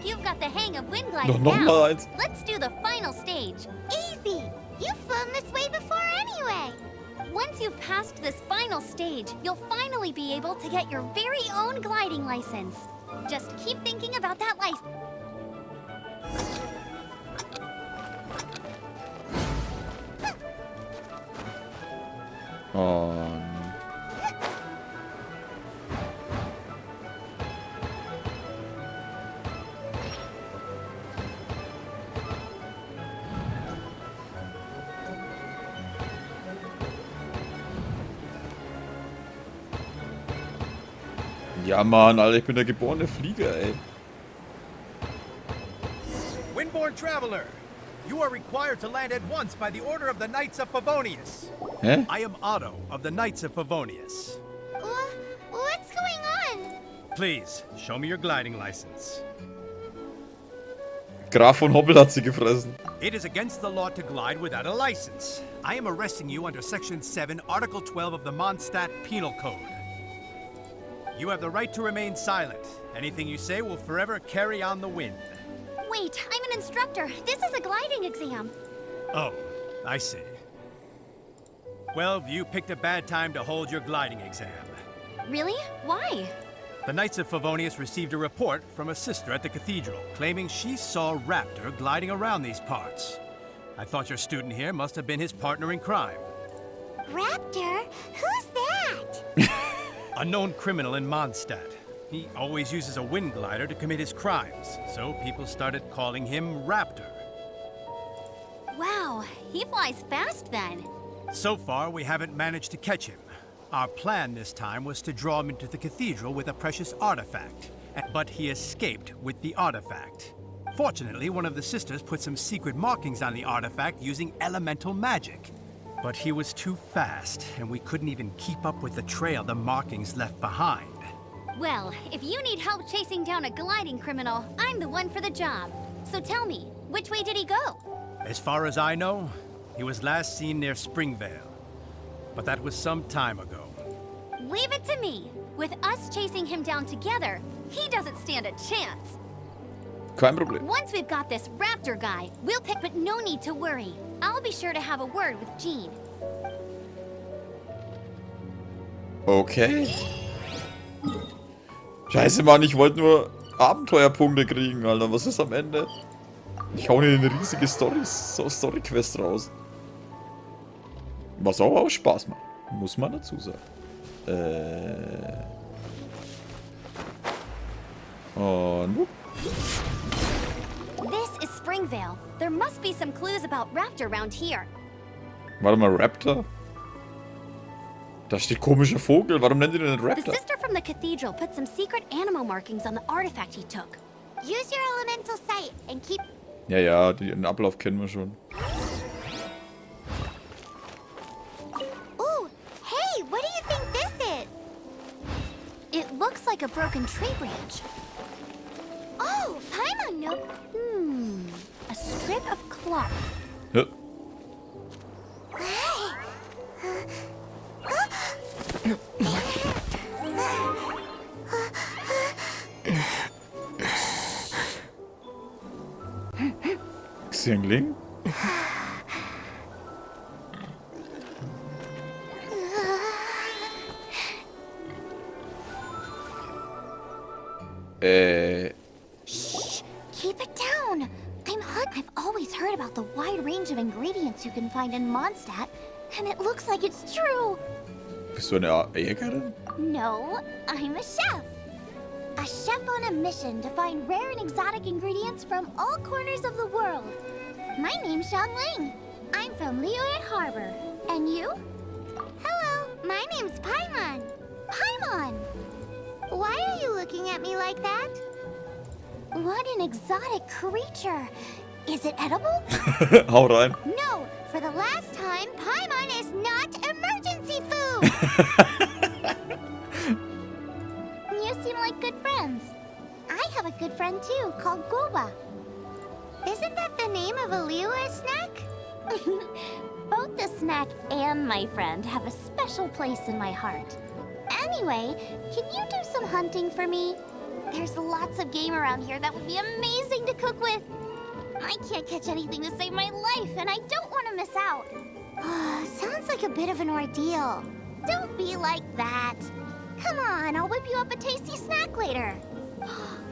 you've got the hang of wind Noch gliding mal now. eins. Let's do the final stage. Easy! You've flown this way before anyway. Once you've passed this final stage, you'll finally be able to get your very own gliding license. Just keep thinking about that license. Und... Ja, Mann, Alter, ich bin der geborene Flieger, ey. Windborne traveler, you are required to land at once by the order of the Knights of Favonius. Hä? I am Otto of the Knights of Favonius. What's going on? Please, show me your gliding license. Graf von Hoppel hat sie gefressen. It is against the law to glide without a license. I am arresting you under Section 7, Article 12 of the Mondstadt Penal Code. You have the right to remain silent. Anything you say will forever carry on the wind. Wait, I'm an instructor. This is a gliding exam. Oh, I see. Well, you picked a bad time to hold your gliding exam. Really? Why? The Knights of Favonius received a report from a sister at the cathedral claiming she saw Raptor gliding around these parts. I thought your student here must have been his partner in crime. Raptor? Who's that? A known criminal in Mondstadt. He always uses a wind glider to commit his crimes, so people started calling him Raptor. Wow, he flies fast then. So far, we haven't managed to catch him. Our plan this time was to draw him into the cathedral with a precious artifact, but he escaped with the artifact. Fortunately, one of the sisters put some secret markings on the artifact using elemental magic. But he was too fast, and we couldn't even keep up with the trail the markings left behind. Well, if you need help chasing down a gliding criminal, I'm the one for the job. So tell me, which way did he go? As far as I know, he was last seen near Springvale. But that was some time ago. Leave it to me. With us chasing him down together, he doesn't stand a chance. Kein Problem. Once we've got this Raptor guy, we'll pick, but no need to worry. I'll be sure to have a word with Jean. Okay. Scheiße, Mann, ich wollte nur Abenteuerpunkte kriegen, Alter. Was ist am Ende? Ich hau hier eine riesige Story-Quest raus. Was auch Spaß macht. Muss man dazu sagen. Und... This is Springvale. There must be some clues about Raptor around here. Warte mal, Raptor? Da steht komischer Vogel. Warum nennt ihr den The Raptor? sister from the cathedral put some secret animal markings on the artifact he took. Use your elemental sight and keep... Ja, ja, den Ablauf kennen wir schon. Ooh, hey, what do you think this is? It looks like a broken tree branch. Oh, Paimon, no... a strip of cloth. Ja. Xiangling? Shh, keep it down. I've always heard about the wide range of ingredients you can find in Mondstadt, and it looks like it's true. Bist du eine Jägerin? No, I'm a chef. A chef on a mission to find rare and exotic ingredients from all corners of the world. My name's Xiangling. I'm from Liyue Harbor. And you? Hello, my name's Paimon. Paimon! Why are you looking at me like that? What an exotic creature. Is it edible? Hau rein. No, for the last time, Paimon is not emergency food. You seem like good friends. I have a good friend too, called Goba. Isn't that the name of a Liyue snack? Both the snack and my friend have a special place in my heart. Anyway, can you do some hunting for me? There's lots of game around here that would be amazing to cook with. I can't catch anything to save my life, and I don't want to miss out. Sounds like a bit of an ordeal. Don't be like that. Come on, I'll whip you up a tasty snack later.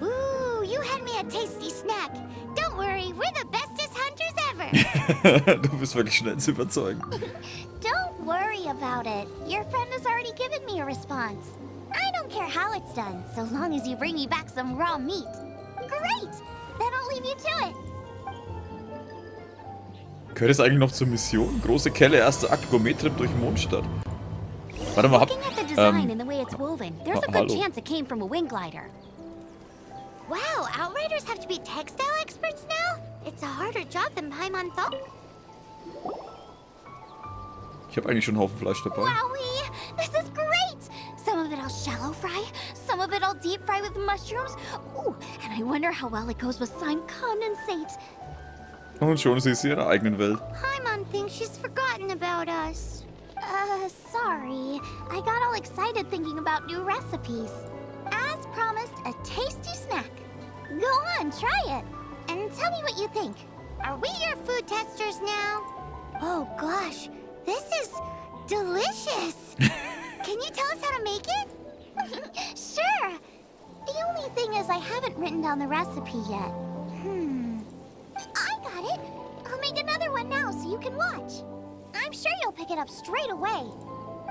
Ooh, you had me a tasty snack. Don't worry, we're the bestest hunters ever. Du bist wirklich schnell zu überzeugen. Don't worry about it. Your friend has already given me a response. I don't care how it's done, so long as you bring me back some raw meat. Great! Then I'll leave you to it. Gehört es eigentlich noch zur Mission? Große Kelle, erster Akt, Gourmet-Trip durch Mondstadt. Warte mal, Looking at the design and the way it's woven, there's a good hallo. chance it came from a wing glider. Wow, Outriders have to be textile experts now? It's a harder job than Paimon thought. Ich habe eigentlich schon einen Haufen Fleisch dabei. Wowie! This is great! Some of it I'll shallow fry, some of it I'll deep fry with mushrooms. Ooh, and I wonder how well it goes with slime condensate. Und schon ist sie in ihrer eigenen Welt. Paimon thinks she's forgotten about us. Sorry. I got all excited thinking about new recipes. As promised, a tasty snack. Go on, try it. And tell me what you think. Are we your food testers now? Oh gosh, this is delicious. Can you tell us how to make it? Sure. The only thing is I haven't written down the recipe yet. I got it. I'll make another one now so you can watch. I'm sure you'll pick it up straight away.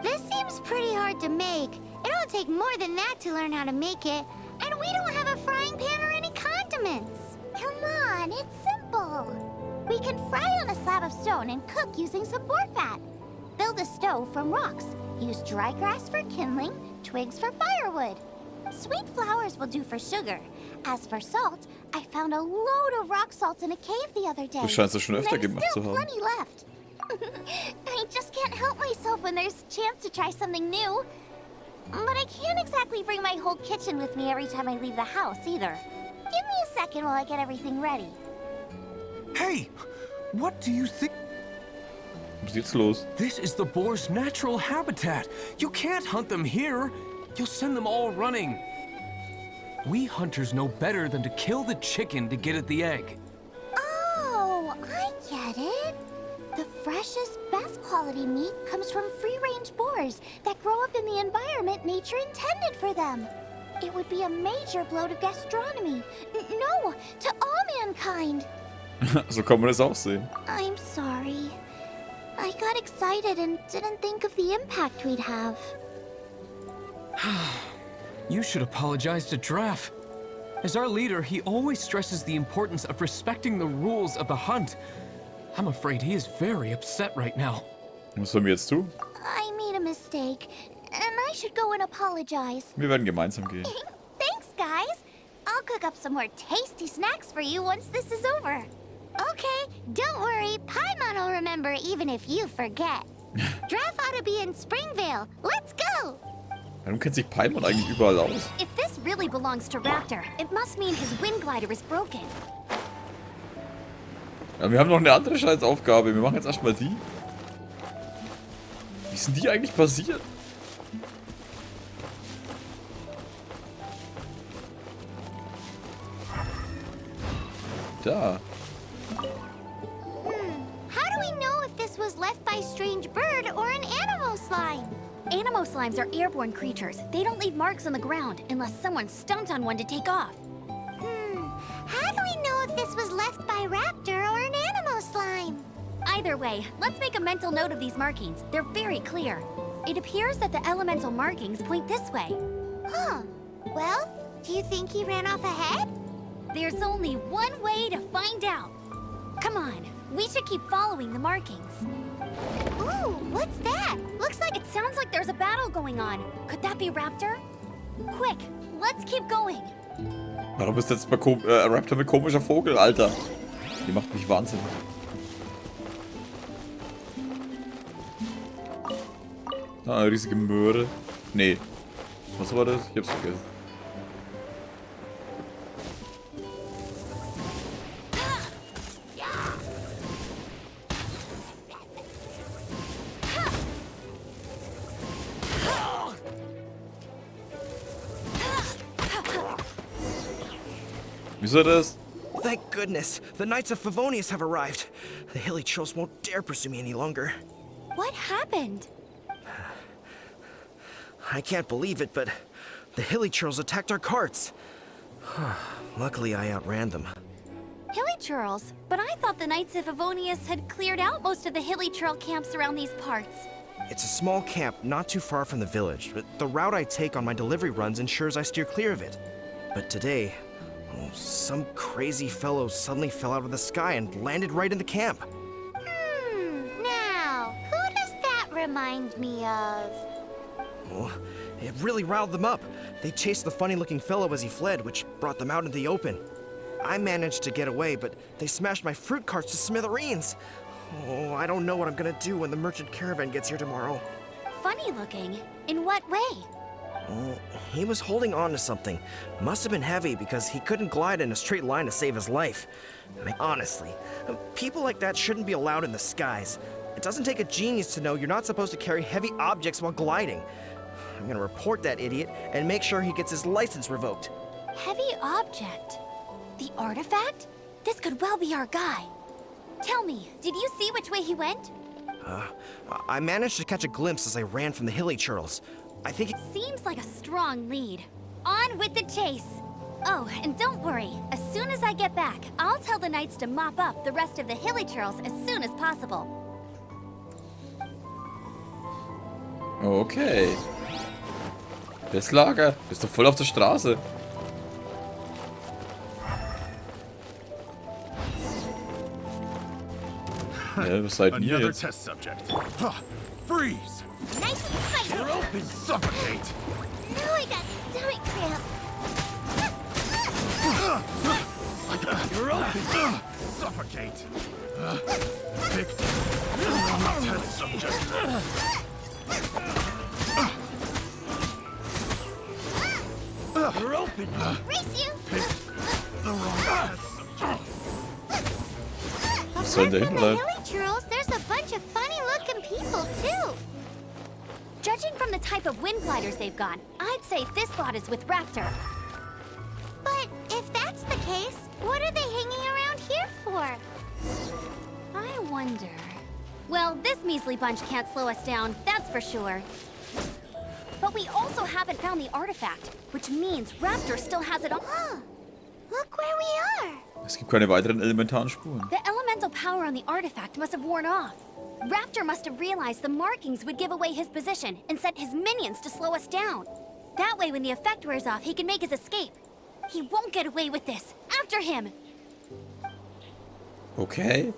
This seems pretty hard to make. It'll take more than that to learn how to make it. And we don't have a frying pan or any condiments. Come on, it's simple. We can fry on a slab of stone and cook using some boar fat. Build a stove from rocks. Use dry grass for kindling, twigs for firewood. Sweet flowers will do for sugar. As for salt, I found a load of rock salt in a cave the other day. Du scheinst das schon öfter There's gemacht zu still haben. plenty left. I just can't help myself when there's a chance to try something new. But I can't exactly bring my whole kitchen with me every time I leave the house, either. Give me a second while I get everything ready. Hey! What do you think? Was ist jetzt los? This is the boar's natural habitat. You can't hunt them here. You'll send them all running. We hunters know better than to kill the chicken to get at the egg. Oh, I get it. The freshest, best quality meat comes from free-range boars that grow up in the environment nature intended for them. It would be a major blow to gastronomy. No, to all mankind. So kann man das auch sehen. I'm sorry. I got excited and didn't think of the impact we'd have. You should apologize to Draff. As our leader, he always stresses the importance of respecting the rules of the hunt. I'm afraid he is very upset right now. Was sollen wir jetzt tun? I made a mistake, and I should go and apologize. Wir werden gemeinsam gehen. Thanks, guys. I'll cook up some more tasty snacks for you once this is over. Okay, don't worry. Paimon will remember even if you forget. Draff ought to be in Springvale. Let's go! Warum kennt sich Paimon eigentlich überall aus? If this really belongs to Raptor, it must mean his wing glider is broken. Ja, wir haben noch eine andere Scheißaufgabe. Wir machen jetzt erstmal die. Wie ist denn die eigentlich passiert? Da. How do we know if this was left by a strange bird or an animal slime? Animo slimes are airborne creatures. They don't leave marks on the ground unless someone stomped on one to take off. How do we know if this was left by raptor or an animal slime? Either way, let's make a mental note of these markings. They're very clear. It appears that the elemental markings point this way. Huh. Well, do you think he ran off ahead? There's only one way to find out. Come on, we should keep following the markings. Ooh, what's that? Looks like it sounds like there's a battle going on. Could that be Raptor? Quick, let's keep going. Warum ist jetzt mal Raptor mit komischer Vogel, Alter? Die macht mich wahnsinnig. Ah, eine riesige Möhre. Nee. Was war das? Ich hab's vergessen. Wieso das? Thank goodness, the Knights of Favonius have arrived. The hilly trolls won't dare pursue me any longer. What happened? I can't believe it, but the hilly trolls attacked our carts. Luckily, I outran them. Hilly churls? But I thought the Knights of Favonius had cleared out most of the hilly churl camps around these parts. It's a small camp not too far from the village, but the route I take on my delivery runs ensures I steer clear of it. But today, some crazy fellow suddenly fell out of the sky and landed right in the camp. Now, who does that remind me of? Oh, it really riled them up. They chased the funny-looking fellow as he fled, which brought them out into the open. I managed to get away, but they smashed my fruit carts to smithereens. Oh, I don't know what I'm gonna do when the merchant caravan gets here tomorrow. Funny looking? In what way? Oh, he was holding on to something. Must have been heavy because he couldn't glide in a straight line to save his life. I mean, honestly, people like that shouldn't be allowed in the skies. It doesn't take a genius to know you're not supposed to carry heavy objects while gliding. I'm gonna report that idiot and make sure he gets his license revoked. Heavy object? The artifact? This could well be our guy. Tell me, did you see which way he went? I managed to catch a glimpse as I ran from the hilly churls. I think it... Seems like a strong lead. On with the chase! Oh, and don't worry. As soon as I get back, I'll tell the knights to mop up the rest of the hilly churls as soon as possible. Okay. Das Lager. Bist doch voll auf der Straße. Ja, was seid ihr Another jetzt? test subject. Freeze! Nice and spicy. You're open. Suffocate. No, I got stomach cramps. You're open. Suffocate. Victim. Test subject. You're open. Race you. The wrong test subject. Was soll denn Apart from the dahinter? hilly churls, there's a bunch of funny-looking people, too. Judging from the type of wind gliders they've got, I'd say this lot is with Raptor. But if that's the case, what are they hanging around here for? I wonder... Well, this measly bunch can't slow us down, that's for sure. But we also haven't found the artifact, which means Raptor still has it on. Huh. Look where we are. Es gibt keine weiteren elementaren Spuren. The elemental power on the artifact must have worn off. Raptor must have realized the markings would give away his position and sent his minions to slow us down. That way, when the effect wears off, he can make his escape. He won't get away with this. After him! Okay.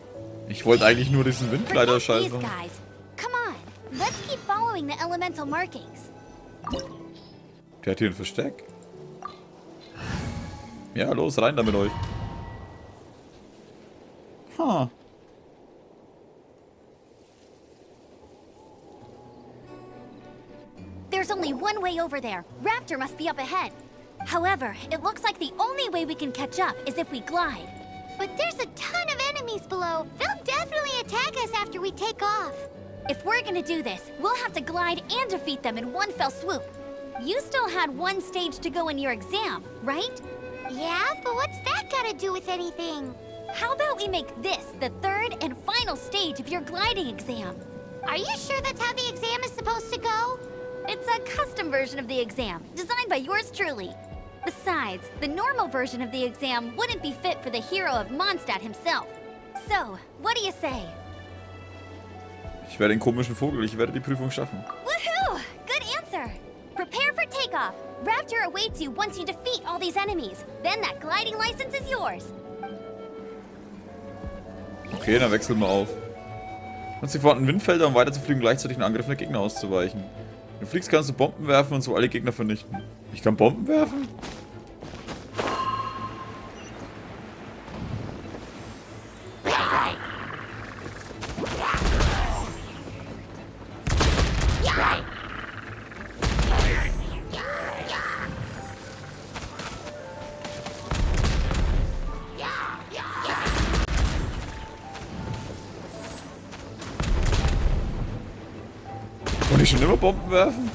Ich wollte eigentlich nur diesen Windkleider Forget these scheißen. guys. Come on, let's keep following the elemental markings. Der hat hier ein Versteck. Ja, los, rein da mit euch. Huh. There's only one way over there. Raptor must be up ahead. However, it looks like the only way we can catch up is if we glide. But there's a ton of enemies below. They'll definitely attack us after we take off. If we're gonna do this, we'll have to glide and defeat them in one fell swoop. You still had one stage to go in your exam, right? Yeah, but what's that got to do with anything? How about we make this the third and final stage of your gliding exam? Are you sure that's how the exam is supposed to go? It's a custom version of the exam, designed by yours truly. Besides, the normal version of the exam wouldn't be fit for the hero of Mondstadt himself. So, what do you say? Ich werde den komischen Vogel, ich werde die Prüfung schaffen. Woohoo! Good answer! Prepare for takeoff. Raptor awaits you once you defeat all these enemies. Then that gliding license is yours. Okay, dann wechseln wir auf. Nutzt die vorhandenen Windfelder, um weiterzufliegen, gleichzeitig einen Angriff der Gegner auszuweichen. Wenn du fliegst, kannst du Bomben werfen und so alle Gegner vernichten. Ich kann Bomben werfen? Kann ich schon immer Bomben werfen?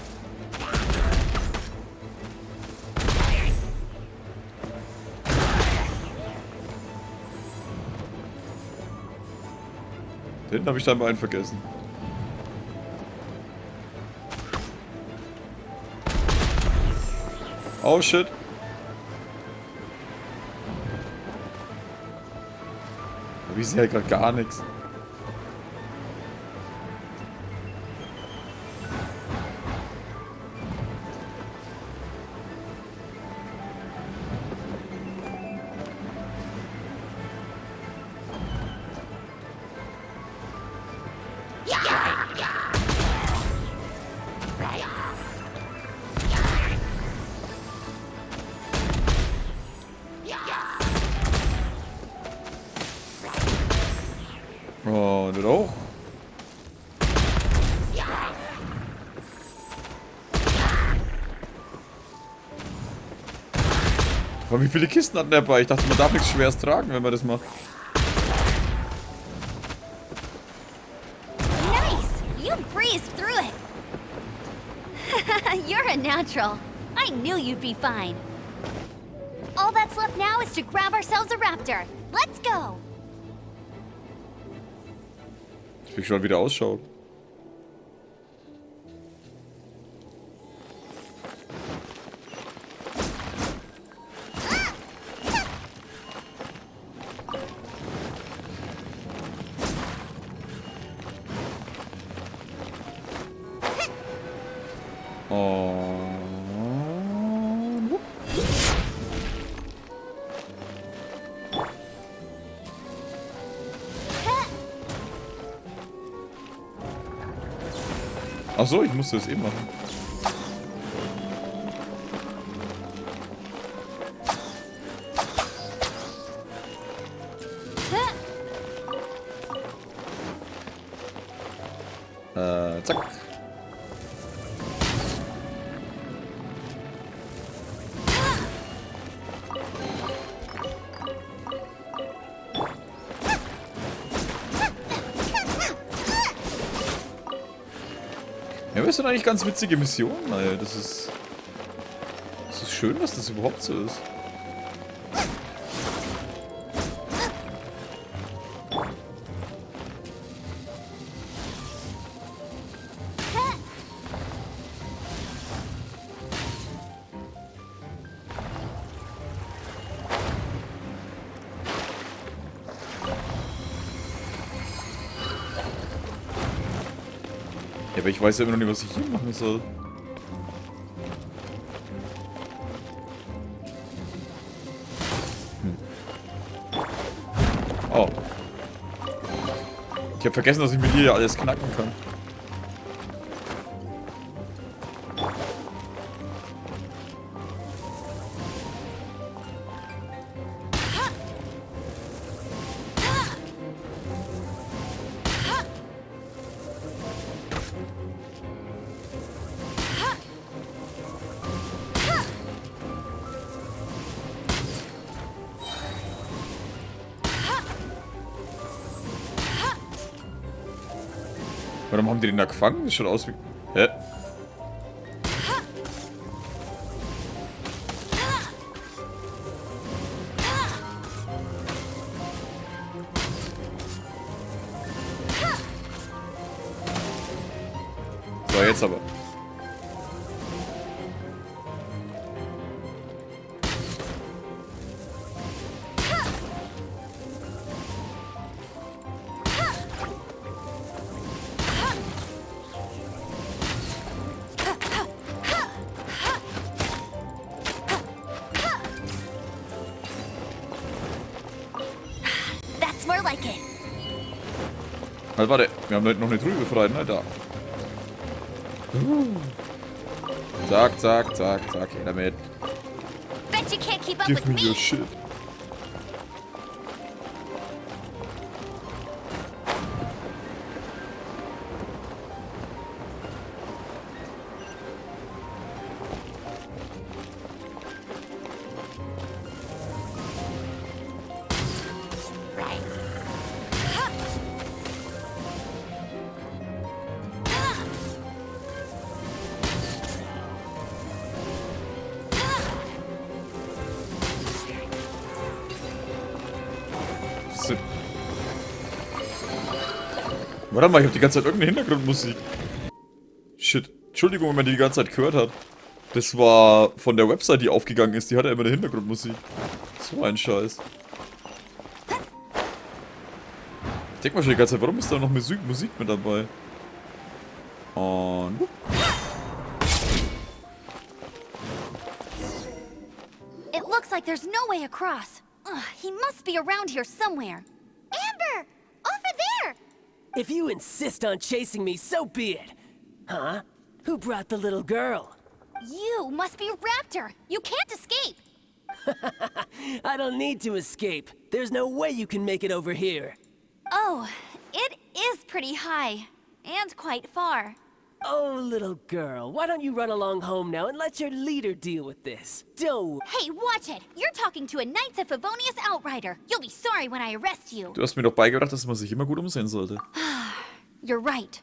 Den habe ich dann mal einen vergessen. Oh shit. Aber ich sehe halt gerade gar nichts. Oh, und das auch. Vor wie viele Kisten hat der dabei? Ich dachte, man darf nichts Schweres tragen, wenn man das macht. Nice! You breezed through it! You're a natural. I knew you'd be fine. All that's left now is to grab ourselves a raptor. Let's go! Ich will schon wieder ausschaut. Ach so, ich musste das eh machen. Zack. Ja, das sind eigentlich ganz witzige Missionen, ey. Das ist schön, dass das überhaupt so ist. Ja, aber ich weiß ja immer noch nicht, was ich hier machen soll. Oh. Ich habe vergessen, dass ich mit dir ja alles knacken kann. Warum haben die den da gefangen? Das schaut aus wie... Hä? So, jetzt aber. Halt, warte, wir haben noch eine Truhe befreit, ne? Da. Zack, zack, zack, zack, her damit. Give me your shit. Warte mal, ich habe die ganze Zeit irgendeine Hintergrundmusik. Shit. Entschuldigung, wenn man die ganze Zeit gehört hat. Das war von der Website, die aufgegangen ist. Die hatte immer eine Hintergrundmusik. So ein Scheiß. Ich denk mal schon die ganze Zeit, warum ist da noch Musik mit dabei? Und... It looks like there's no way across. Ugh, he must be around here somewhere. Amber! Over there! If you insist on chasing me, so be it. Huh? Who brought the little girl? You must be Raptor. You can't escape. I don't need to escape. There's no way you can make it over here. Oh, it is pretty high. And quite far. Oh, little girl, why don't you run along home now and let your leader deal with this? Don't... Hey, watch it! You're talking to a Knights of Favonius outrider. You'll be sorry when I arrest you. Du hast mir doch beigebracht, dass man sich immer gut umsehen sollte. You're right.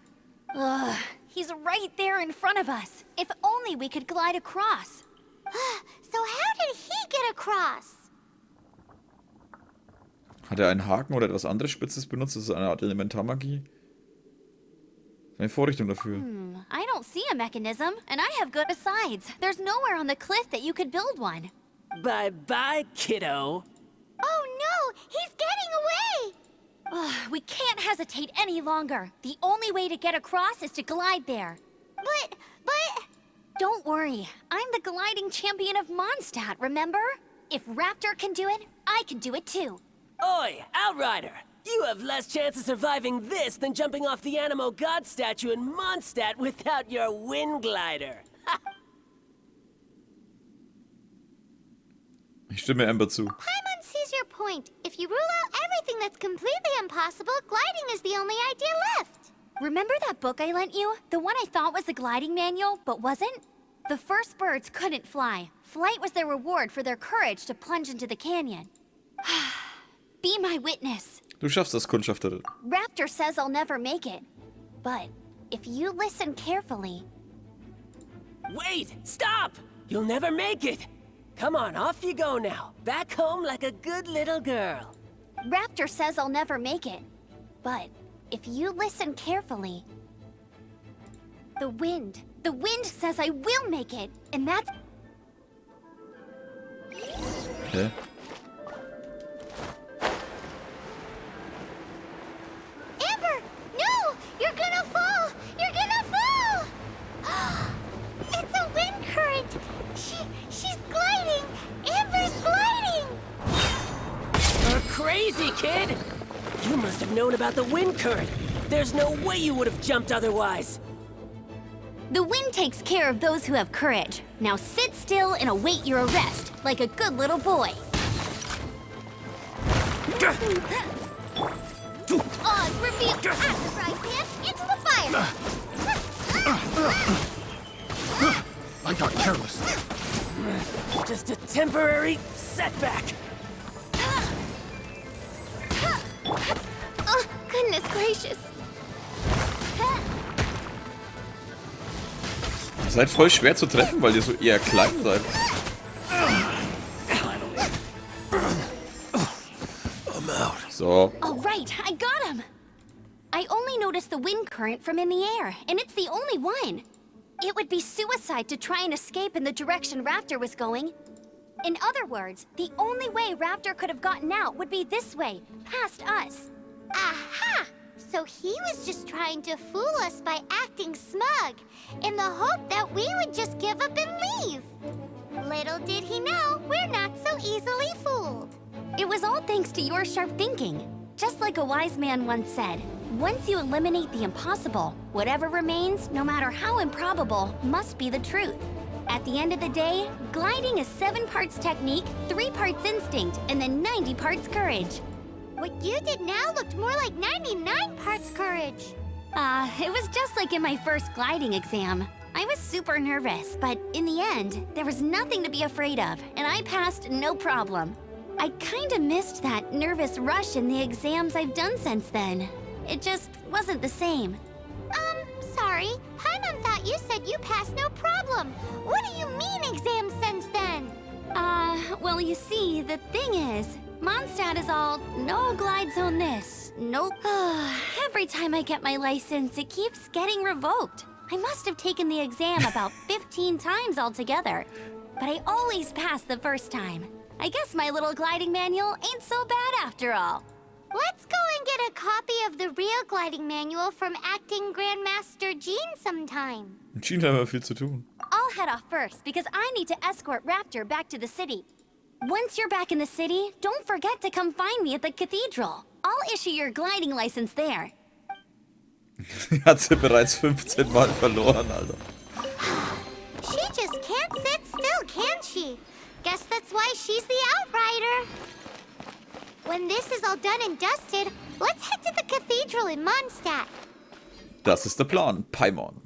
Ugh, he's right there in front of us. If only we could glide across. So how did he get across? Hat er einen Haken oder etwas anderes Spitzes benutzt? Das ist eine Art Elementarmagie. Eine Vorrichtung dafür. I don't see a mechanism, and I have good besides. There's nowhere on the cliff that you could build one. Bye-bye, kiddo. Oh no! He's getting away! Ugh, we can't hesitate any longer. The only way to get across is to glide there. But... Don't worry. I'm the gliding champion of Mondstadt, remember? If Raptor can do it, I can do it too. Oi, Outrider! You have less chance of surviving this than jumping off the Animo God statue in Mondstadt without your wind glider. Ich stimme Amber zu. Paimon sees your point. If you rule out everything that's completely impossible, gliding is the only idea left. Remember that book I lent you? The one I thought was the gliding manual, but wasn't? The first birds couldn't fly. Flight was their reward for their courage to plunge into the canyon. Be my witness. Du schaffst das, Kundschafterin. Raptor says I'll never make it. But if you listen carefully... Wait! Stop! You'll never make it! Come on, off you go now. Back home like a good little girl. Raptor says I'll never make it. But if you listen carefully... The wind says I will make it. And that's... Hä? Amber! No! You're gonna fall! You're gonna fall! It's a wind current! She's gliding! Amber's gliding! You're crazy, kid! You must have known about the wind current. There's no way you would have jumped otherwise. The wind takes care of those who have courage. Now sit still and await your arrest, like a good little boy. Oz, reveal after frying pan into the fire! I got careless. Just a temporary setback. Oh, goodness gracious. Ihr seid voll schwer zu treffen, weil ihr so eher klein seid. I'm out. So. All right, I got him. I only noticed the wind current from in the air, and it's the only one. It would be suicide to try and escape in the direction Raptor was going. In other words, the only way Raptor could have gotten out would be this way, past us. Aha! So he was just trying to fool us by acting smug, in the hope that we would just give up and leave. Little did he know, we're not so easily fooled. It was all thanks to your sharp thinking. Just like a wise man once said, once you eliminate the impossible, whatever remains, no matter how improbable, must be the truth. At the end of the day, gliding is 7 parts technique, 3 parts instinct, and then 90 parts courage. What you did now looked more like 99 parts courage. It was just like in my first gliding exam. I was super nervous, but in the end, there was nothing to be afraid of, and I passed no problem. I kinda missed that nervous rush in the exams I've done since then. It just wasn't the same. Sorry. Paimon thought you said you passed no problem. What do you mean exams since then? Well, you see, the thing is, Mondstadt is all no glide zone this, Nope. Every time I get my license, it keeps getting revoked. I must have taken the exam about 15 times altogether. But I always pass the first time. I guess my little gliding manual ain't so bad after all. Let's go and get a copy of the real gliding manual from Acting Grandmaster Jean sometime. Jean haben wir viel zu tun. I'll head off first because I need to escort Raptor back to the city. Once you're back in the city, don't forget to come find me at the cathedral. I'll issue your gliding license there. Hat sie bereits 15 Mal verloren, Alter. She just can't sit still, can she? Guess that's why she's the Outrider. When this is all done and dusted, let's head to the cathedral in Mondstadt. Das ist der Plan, Paimon.